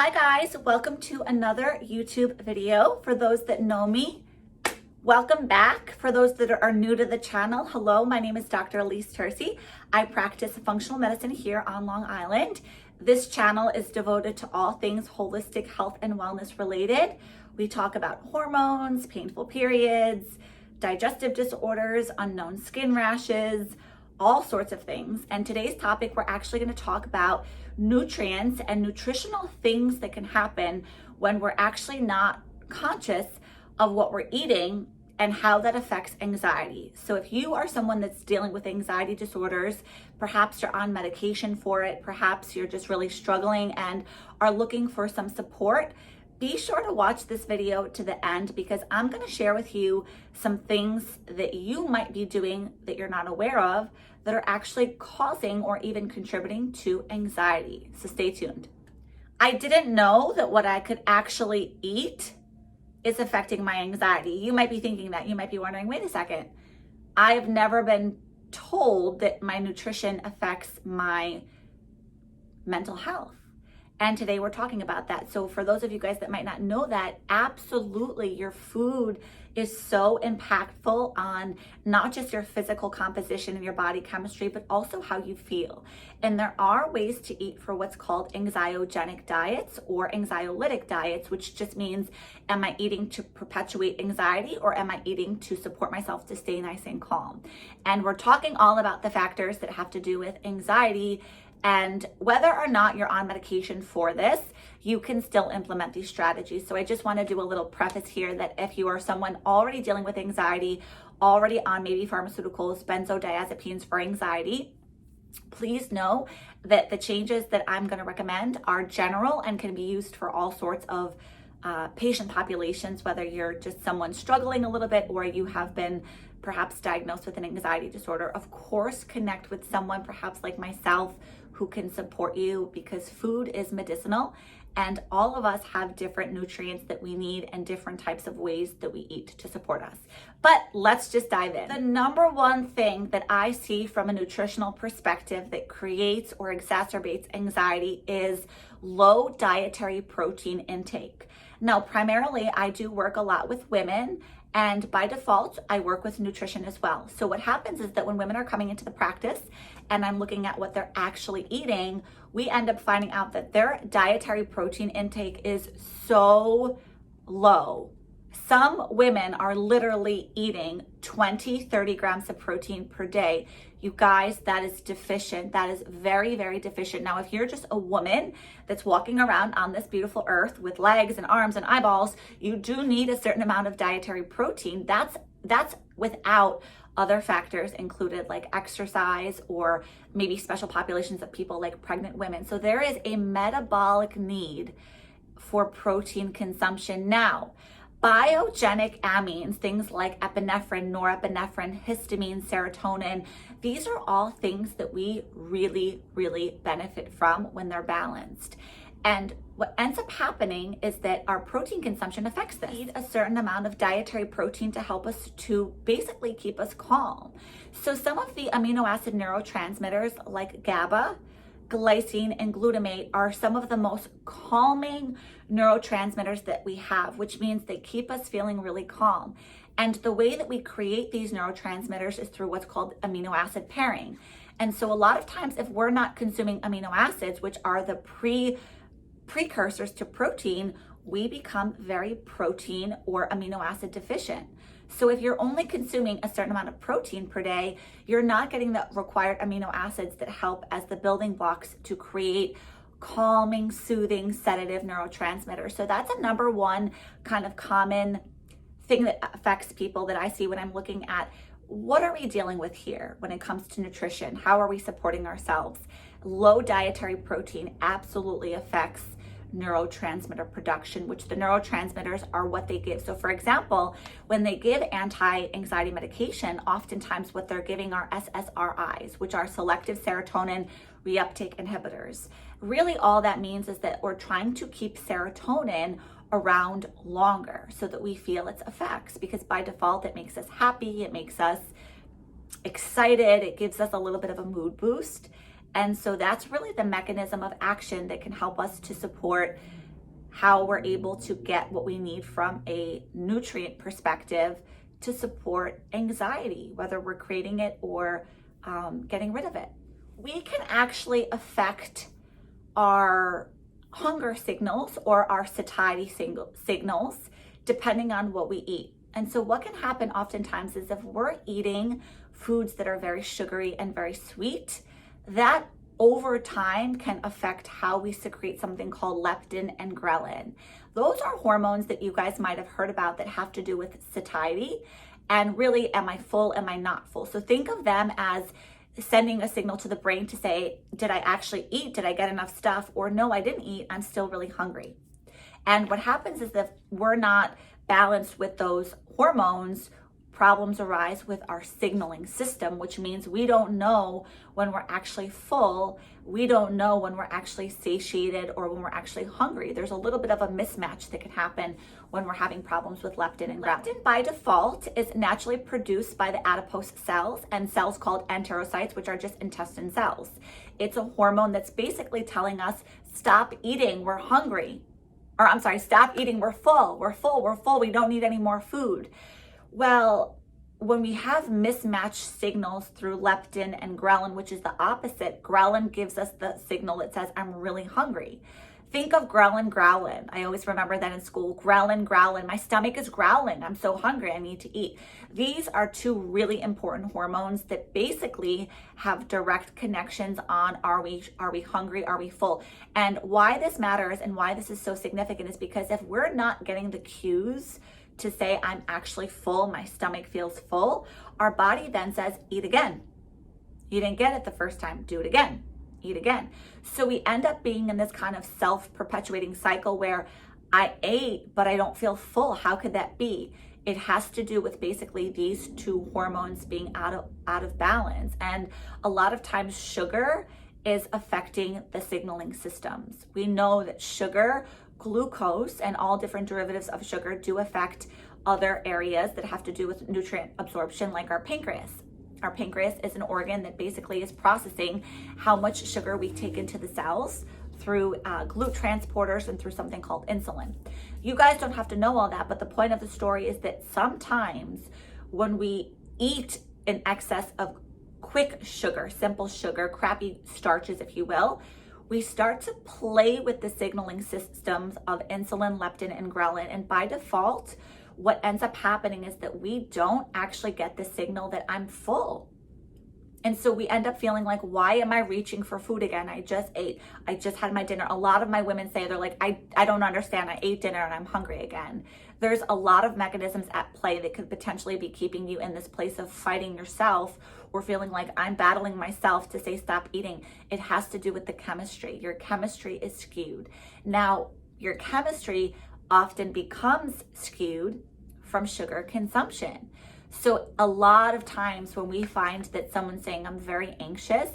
Hi guys, welcome to another YouTube video. For those that know me, welcome back. For those that are new to the channel, hello, my name is Dr. Elise Tercy. I practice functional medicine here on Long Island. This channel is devoted to all things holistic health and wellness related. We talk about hormones, painful periods, digestive disorders, unknown skin rashes, all sorts of things. And today's topic, we're actually going to talk about nutrients and nutritional things that can happen when we're actually not conscious of what we're eating and how that affects anxiety. So if you are someone that's dealing with anxiety disorders, perhaps you're on medication for it, perhaps you're just really struggling and are looking for some support, be sure to watch this video to the end because I'm going to share with you some things that you might be doing that you're not aware of that are actually causing or even contributing to anxiety. So stay tuned. I didn't know that what I could actually eat is affecting my anxiety. You might be thinking that. You might be wondering, wait a second, I've never been told that my nutrition affects my mental health. And today we're talking about that. So for those of you guys that might not know that, absolutely your food is so impactful on not just your physical composition and your body chemistry, but also how you feel. And there are ways to eat for what's called anxiogenic diets or anxiolytic diets, which just means, am I eating to perpetuate anxiety or am I eating to support myself to stay nice and calm? And we're talking all about the factors that have to do with anxiety. And whether or not you're on medication for this, you can still implement these strategies. So I just want to do a little preface here that if you are someone already dealing with anxiety, already on maybe pharmaceuticals, benzodiazepines for anxiety, please know that the changes that I'm going to recommend are general and can be used for all sorts of patient populations, whether you're just someone struggling a little bit or you have been perhaps diagnosed with an anxiety disorder. Of course, connect with someone perhaps like myself who can support you because food is medicinal and all of us have different nutrients that we need and different types of ways that we eat to support us. But let's just dive in. The number one thing that I see from a nutritional perspective that creates or exacerbates anxiety is low dietary protein intake. Now, primarily, I do work a lot with women, and by default, I work with nutrition as well. So what happens is that when women are coming into the practice and I'm looking at what they're actually eating, we end up finding out that their dietary protein intake is so low. Some women are literally eating 20, 30 grams of protein per day. You guys, that is deficient. That is very, very deficient. Now, if you're just a woman that's walking around on this beautiful earth with legs and arms and eyeballs, you do need a certain amount of dietary protein. That's without other factors included like exercise or maybe special populations of people like pregnant women. So there is a metabolic need for protein consumption. Now, biogenic amines, things like epinephrine, norepinephrine, histamine, serotonin, these are all things that we really, really benefit from when they're balanced. And what ends up happening is that our protein consumption affects this. We need a certain amount of dietary protein to help us to basically keep us calm. So some of the amino acid neurotransmitters like GABA, glycine, and glutamate are some of the most calming neurotransmitters that we have, which means they keep us feeling really calm. And the way that we create these neurotransmitters is through what's called amino acid pairing. And so a lot of times if we're not consuming amino acids, which are the precursors to protein, we become very protein or amino acid deficient. So if you're only consuming a certain amount of protein per day, you're not getting the required amino acids that help as the building blocks to create calming, soothing, sedative neurotransmitters. So that's a number one kind of common thing that affects people that I see when I'm looking at what are we dealing with here when it comes to nutrition? How are we supporting ourselves? Low dietary protein absolutely affects neurotransmitter production, which the neurotransmitters are what they give. So for example, when they give anti-anxiety medication, oftentimes what they're giving are SSRIs, which are selective serotonin reuptake inhibitors. Really all that means is that we're trying to keep serotonin around longer so that we feel its effects, because by default it makes us happy, it makes us excited, it gives us a little bit of a mood boost. And so that's really the mechanism of action that can help us to support how we're able to get what we need from a nutrient perspective to support anxiety, whether we're creating it or getting rid of it. We can actually affect our hunger signals or our satiety signals depending on what we eat. And so what can happen oftentimes is if we're eating foods that are very sugary and very sweet, that over time can affect how we secrete something called leptin and ghrelin. Those are hormones that you guys might have heard about that have to do with satiety and really, am I full, am I not full? So think of them as sending a signal to the brain to say, did I actually eat? Did I get enough stuff? Or no, I didn't eat, I'm still really hungry. And what happens is that we're not balanced with those hormones, problems arise with our signaling system, which means we don't know when we're actually full. We don't know when we're actually satiated or when we're actually hungry. There's a little bit of a mismatch that can happen when we're having problems with leptin and ghrelin. Leptin by default is naturally produced by the adipose cells and cells called enterocytes, which are just intestine cells. It's a hormone that's basically telling us, stop eating, we're hungry. Or I'm sorry, stop eating, we're full, we don't need any more food. Well, when we have mismatched signals through leptin and ghrelin, which is the opposite, ghrelin gives us the signal that says, I'm really hungry. Think of ghrelin, growlin. I always remember that in school. Ghrelin, growlin. My stomach is growling. I'm so hungry. I need to eat. These are two really important hormones that basically have direct connections on are we hungry? Are we full? And why this matters and why this is so significant is because if we're not getting the cues to say I'm actually full, my stomach feels full, our body then says, eat again. You didn't get it the first time, do it again. Eat again. So we end up being in this kind of self-perpetuating cycle where I ate, but I don't feel full. How could that be? It has to do with basically these two hormones being out of balance. And a lot of times sugar is affecting the signaling systems. We know that sugar, glucose, and all different derivatives of sugar do affect other areas that have to do with nutrient absorption, like our pancreas. Our pancreas is an organ that basically is processing how much sugar we take into the cells through GLUT transporters and through something called insulin. You guys don't have to know all that, but the point of the story is that sometimes when we eat in excess of quick sugar, simple sugar, crappy starches, if you will, we start to play with the signaling systems of insulin, leptin, and ghrelin. And by default, what ends up happening is that we don't actually get the signal that I'm full. And so we end up feeling like, why am I reaching for food again? I just ate. I just had my dinner. A lot of my women say, they're like, I don't understand. I ate dinner and I'm hungry again. There's a lot of mechanisms at play that could potentially be keeping you in this place of fighting yourself or feeling like I'm battling myself to say stop eating. It has to do with the chemistry. Your chemistry is skewed. Now, your chemistry often becomes skewed from sugar consumption. So a lot of times when we find that someone's saying, I'm very anxious,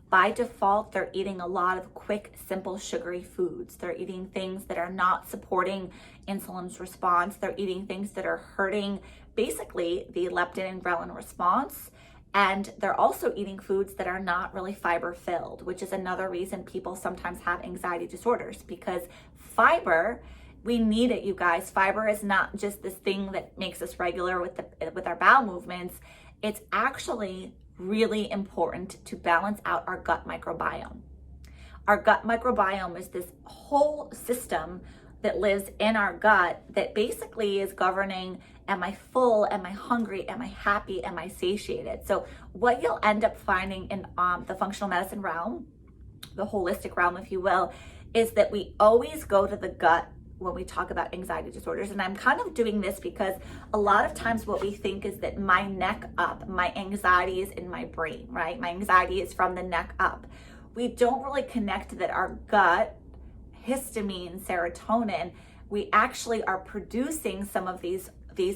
by default, they're eating a lot of quick, simple, sugary foods. They're eating things that are not supporting insulin's response. They're eating things that are hurting basically the leptin and ghrelin response. And they're also eating foods that are not really fiber filled, which is another reason people sometimes have anxiety disorders, because fiber, we need it, you guys. Fiber is not just this thing that makes us regular with our bowel movements. It's actually really important to balance out our gut microbiome. Our gut microbiome is this whole system that lives in our gut that basically is governing, am I full? Am I hungry? Am I happy? Am I satiated? So what you'll end up finding in the functional medicine realm, the holistic realm, if you will, is that we always go to the gut when we talk about anxiety disorders. And I'm kind of doing this because a lot of times what we think is that my neck up, my anxiety is in my brain, right? My anxiety is from the neck up. We don't really connect that our gut, histamine, serotonin, we actually are producing some of these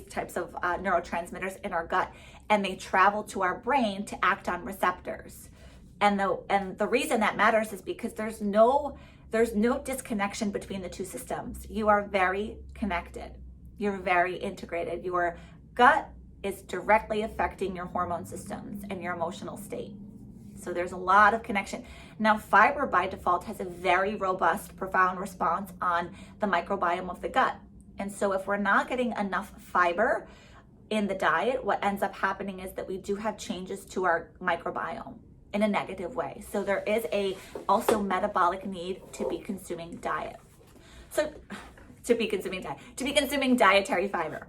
types of neurotransmitters in our gut, and they travel to our brain to act on receptors. And the reason that matters is because there's no disconnection between the two systems. You are very connected. You're very integrated. Your gut is directly affecting your hormone systems and your emotional state. So there's a lot of connection. Now, fiber by default has a very robust, profound response on the microbiome of the gut. And so if we're not getting enough fiber in the diet, what ends up happening is that we do have changes to our microbiome in a negative way. So there is also metabolic need to be consuming dietary fiber.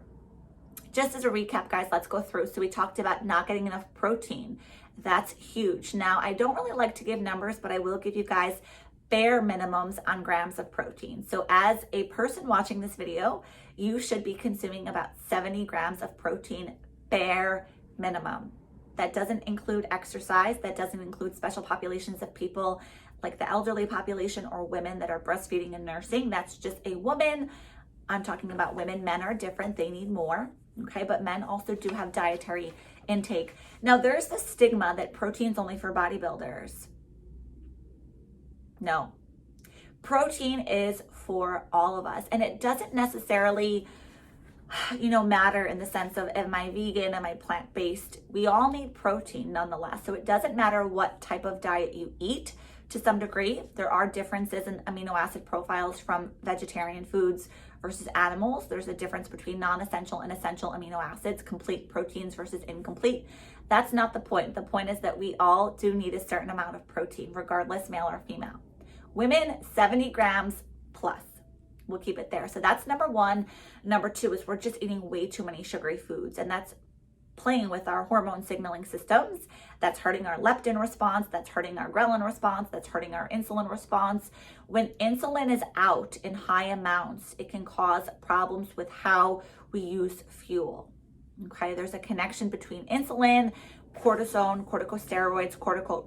Just as a recap, guys, let's go through. So we talked about not getting enough protein. That's huge. Now, I don't really like to give numbers, but I will give you guys bare minimums on grams of protein. So as a person watching this video, you should be consuming about 70 grams of protein, bare minimum. That doesn't include exercise. That doesn't include special populations of people like the elderly population or women that are breastfeeding and nursing. That's just a woman. I'm talking about women. Men are different. They need more. Okay, but men also do have dietary intake. Now, there's the stigma that protein's only for bodybuilders. No. Protein is for all of us, and it doesn't necessarily, matter in the sense of, am I vegan, am I plant-based? We all need protein nonetheless. So it doesn't matter what type of diet you eat. To some degree, there are differences in amino acid profiles from vegetarian foods versus animals. There's a difference between non-essential and essential amino acids, complete proteins versus incomplete. That's not the point. The point is that we all do need a certain amount of protein, regardless male or female. Women, 70 grams plus. We'll keep it there. So that's number one. Number two is we're just eating way too many sugary foods, and that's playing with our hormone signaling systems. That's hurting our leptin response, that's hurting our ghrelin response, that's hurting our insulin response. When insulin is out in high amounts, it can cause problems with how we use fuel. Okay, there's a connection between insulin, cortisone, corticosteroids, corticotropin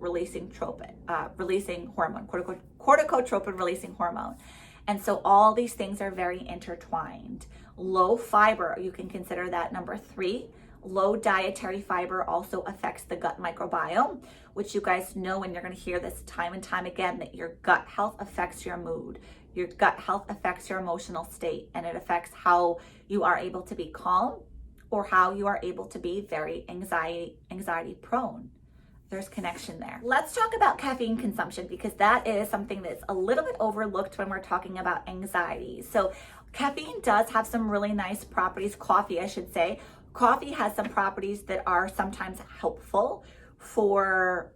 releasing hormone. And so all these things are very intertwined. Low fiber, you can consider that number three. Low dietary fiber also affects the gut microbiome, which you guys know, and you're going to hear this time and time again, that your gut health affects your mood. Your gut health affects your emotional state, and it affects how you are able to be calm or how you are able to be very anxiety prone. There's connection there. Let's talk about caffeine consumption, because that is something that's a little bit overlooked when we're talking about anxiety. So caffeine does have some really nice properties. Coffee, I should say. Coffee has some properties that are sometimes helpful for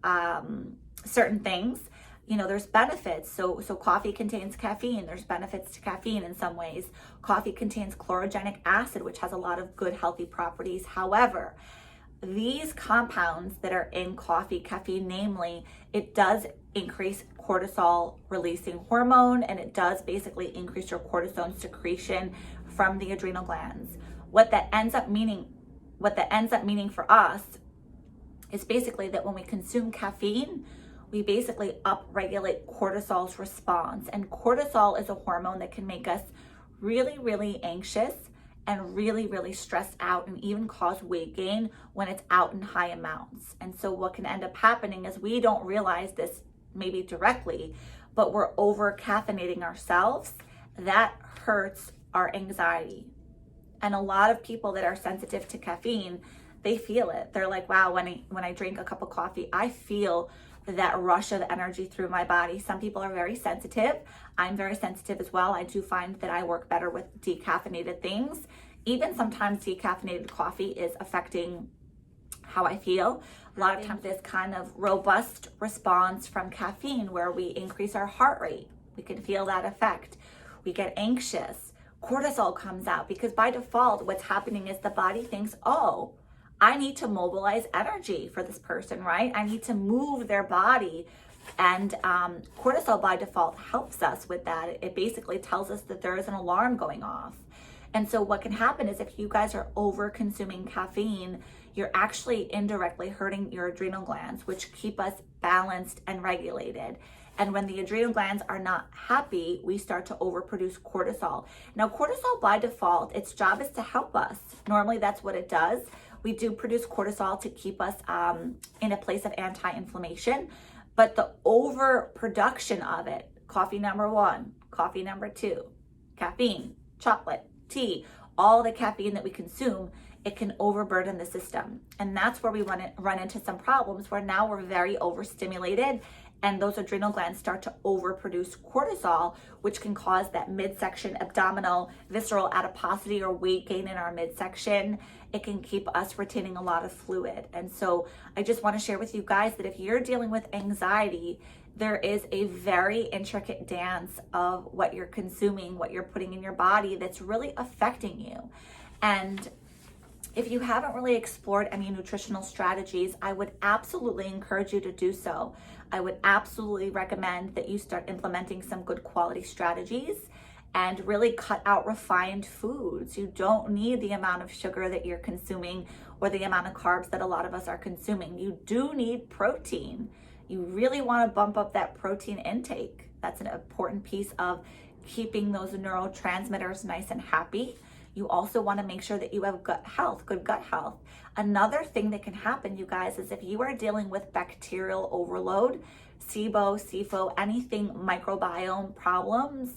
certain things. There's benefits. So coffee contains caffeine. There's benefits to caffeine in some ways. Coffee contains chlorogenic acid, which has a lot of good, healthy properties. However, these compounds that are in coffee, caffeine namely, it does increase cortisol releasing hormone, and it does basically increase your cortisone secretion from the adrenal glands. What that ends up meaning for us is basically that when we consume caffeine, we basically upregulate cortisol's response. And cortisol is a hormone that can make us really, really anxious and really, really stressed out, and even cause weight gain when it's out in high amounts. And so what can end up happening is we don't realize this maybe directly, but we're over caffeinating ourselves. That hurts our anxiety. And a lot of people that are sensitive to caffeine, they feel it. They're like, wow, when I drink a cup of coffee, I feel that rush of energy through my body. Some people are very sensitive. I'm very sensitive as well. I do find that I work better with decaffeinated things. Even sometimes decaffeinated coffee is affecting how I feel. A lot of times there's kind of robust response from caffeine where we increase our heart rate. We can feel that effect. We get anxious. Cortisol comes out, because by default, what's happening is the body thinks, oh, I need to mobilize energy for this person, right? I need to move their body. And cortisol by default helps us with that. It basically tells us that there is an alarm going off. And so what can happen is if you guys are over consuming caffeine, you're actually indirectly hurting your adrenal glands, which keep us balanced and regulated. And when the adrenal glands are not happy, we start to overproduce cortisol. Now, cortisol by default, its job is to help us. Normally, that's what it does. We do produce cortisol to keep us in a place of anti-inflammation, but the overproduction of it, coffee number one, coffee number two, caffeine, chocolate, tea, all the caffeine that we consume, it can overburden the system. And that's where we run into some problems where now we're very overstimulated and those adrenal glands start to overproduce cortisol, which can cause that midsection abdominal visceral adiposity or weight gain in our midsection. It can keep us retaining a lot of fluid. And so I just want to share with you guys that if you're dealing with anxiety, there is a very intricate dance of what you're consuming, what you're putting in your body that's really affecting you. And if you haven't really explored any nutritional strategies, I would absolutely encourage you to do so. I would absolutely recommend that you start implementing some good quality strategies and really cut out refined foods. You don't need the amount of sugar that you're consuming or the amount of carbs that a lot of us are consuming. You do need protein. You really want to bump up that protein intake. That's an important piece of keeping those neurotransmitters nice and happy. You also want to make sure that you have gut health, good gut health. Another thing that can happen, you guys, is if you are dealing with bacterial overload, SIBO, SIFO, anything microbiome problems,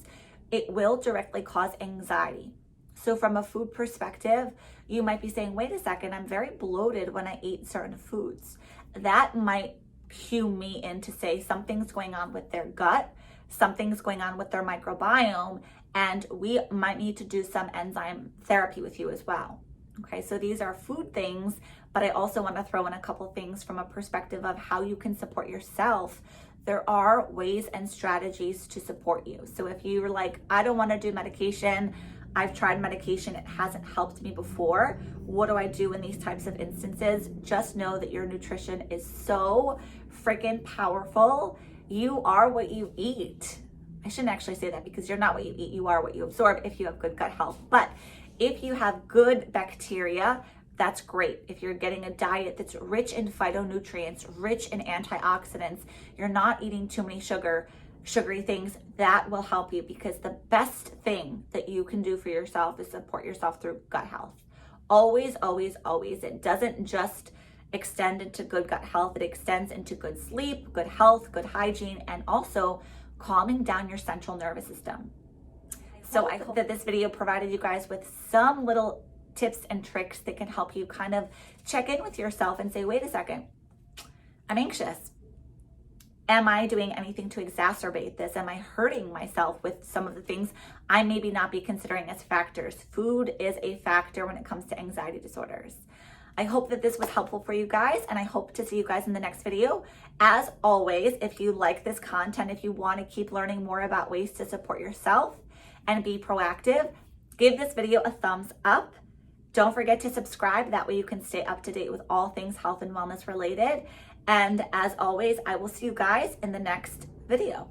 it will directly cause anxiety. So from a food perspective, you might be saying, wait a second, I'm very bloated when I eat certain foods. That might cue me in to say something's going on with their gut, something's going on with their microbiome, and we might need to do some enzyme therapy with you as well. Okay, so these are food things, but I also want to throw in a couple things from a perspective of how you can support yourself. There are ways and strategies to support you. So if you're like, I don't want to do medication, I've tried medication, it hasn't helped me before, what do I do in these types of instances? Just know that your nutrition is so freaking powerful. You are what you eat. I shouldn't actually say that because you're not what you eat, you are what you absorb if you have good gut health. But if you have good bacteria, that's great. If you're getting a diet that's rich in phytonutrients, rich in antioxidants, you're not eating too many sugary things, that will help you, because the best thing that you can do for yourself is support yourself through gut health. Always, always, always. It doesn't just extend into good gut health, it extends into good sleep, good health, good hygiene, and also calming down your central nervous system. So I hope that this video provided you guys with some little tips and tricks that can help you kind of check in with yourself and say, wait a second, I'm anxious. Am I doing anything to exacerbate this? Am I hurting myself with some of the things I maybe not be considering as factors? Food is a factor when it comes to anxiety disorders. I hope that this was helpful for you guys, and I hope to see you guys in the next video. As always, if you like this content, if you want to keep learning more about ways to support yourself and be proactive, give this video a thumbs up. Don't forget to subscribe. That way you can stay up to date with all things health and wellness related. And as always, I will see you guys in the next video.